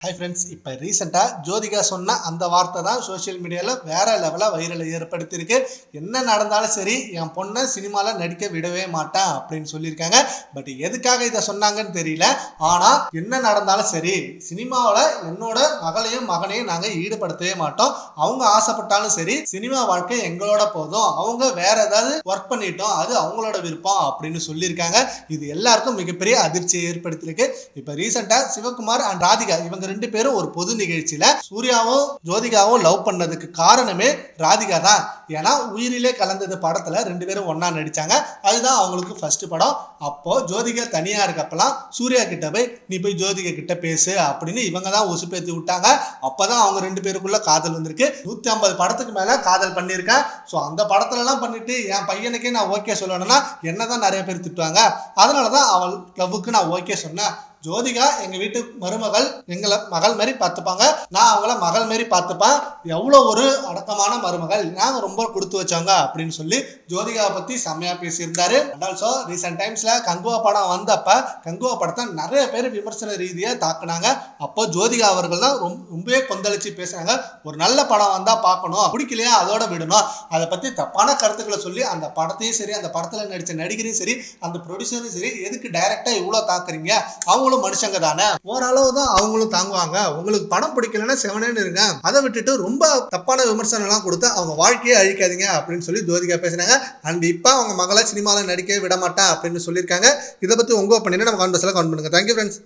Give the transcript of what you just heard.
Hi friends, இப்போ ரீசெண்டாக ஜோதிகா சொன்ன அந்த வார்த்தை தான் சோஷியல் மீடியாவில் வேற லெவலாக வைரலை ஏற்படுத்தியிருக்கு. என்ன நடந்தாலும் சரி, என் பொண்ணை சினிமாவில் நடிக்க விடவே மாட்டேன் அப்படின்னு சொல்லியிருக்காங்க. பட் எதுக்காக இதை சொன்னாங்கன்னு தெரியல. ஆனால் என்ன நடந்தாலும் சரி, சினிமாவில் என்னோட மகளையும் மகனையும் நாங்கள் ஈடுபடுத்தவே மாட்டோம். அவங்க ஆசைப்பட்டாலும் சரி, சினிமா வாழ்க்கை எங்களோட போதும், அவங்க வேற ஏதாவது ஒர்க் பண்ணிட்டோம், அது அவங்களோட விருப்பம் அப்படின்னு சொல்லியிருக்காங்க. இது எல்லாருக்கும் மிகப்பெரிய அதிர்ச்சியை ஏற்படுத்தியிருக்கு. இப்போ ரீசெண்டாக சிவகுமார் அண்ட் ராதிகா இவங்க ரெண்டு பேரும் ஒரு பொது நிகழ்ச்சியில சூர்யாவும் ஜோதிகாவும் லவ் பண்ணதுக்கு காரணமே ராதிகா தான். ஏன்னா உயிரிலே கலந்தது படத்துல ரெண்டு பேரும் ஒன்னா நடிச்சாங்க. அதுதான் அவங்களுக்கு ஃபர்ஸ்ட் படம். அப்போ ஜோதிகா தனியா இருக்கப்பெல்லாம் சூர்யா கிட்ட போய் நீ போய் ஜோதிகா கிட்ட பேசு அப்படின்னு இவங்க தான் உசுப்பேத்தி விட்டாங்க. அப்பதான் அவங்க ரெண்டு பேருக்குள்ள காதல் வந்திருக்கு. 150 படத்துக்கு மேல காதல் பண்ணியிருக்கேன். ஸோ அந்த படத்துல எல்லாம் பண்ணிட்டு என் பையனுக்கே நான் ஓகே சொல்லணும்னா என்னதான் நிறைய பேர் திட்டுவாங்க. அதனாலதான் அவள் லவ்வுக்கு நான் ஓகே சொன்னேன். ஜோதிகா எங்க வீட்டு மருமகள், எங்களை மகள் மாதிரி பார்த்துப்பாங்க, நான் அவங்கள மகள் மாதிரி பார்த்துப்பேன். எவ்வளோ ஒரு அடக்கமான மருமகள், நாங்கள் ரொம்ப கொடுத்து வச்சவங்க அப்படின்னு சொல்லி ஜோதிகாவை பத்தி செம்மையா பேசியிருந்தாரு. அண்ட் ஆல்சோ ரீசெண்ட் டைம்ஸ்ல கங்குவா படம் வந்தப்ப கங்குவா படத்தை நிறைய பேர் விமர்சன ரீதியா தாக்குனாங்க. அப்போ ஜோதிகா அவர்கள் தான் ரொம்பவே கொந்தளிச்சு பேசுறாங்க. ஒரு நல்ல படம் வந்தா பார்க்கணும், பிடிக்கலையா அதோட விடணும். அதை பத்தி தப்பான கருத்துக்களை சொல்லி அந்த படத்தையும் சரி, அந்த படத்துல நடிச்ச நடிகரையும் சரி, அந்த ப்ரொடியூசரும் சரி, எதுக்கு டைரக்டா இவ்வளவு தாக்குறீங்க? அவங்களும் மனுஷங்க தானே, ஓரளவு தான் அவங்களும் தாங்குவாங்க. உங்களுக்கு படம் பிடிக்கலன்னா செவனேன்னு இருங்க, அதை விட்டுட்டு ரொம்ப தப்பான விமர்சனம் எல்லாம் கொடுத்து அவங்க வாழ்க்கையை அழிக்காதீங்க அப்படின்னு சொல்லி ஜோதிகா பேசினாங்க. அண்ட் இப்ப அவங்க மகளை சினிமாவில் நடிக்க விட மாட்டேன் அப்படின்னு சொல்லியிருக்காங்க. இதை பத்தி உங்க ஒப்பீனியனை நம்ம கமெண்ட் பாக்ஸ்ல கமெண்ட் பண்ணுங்க. Thank you friends.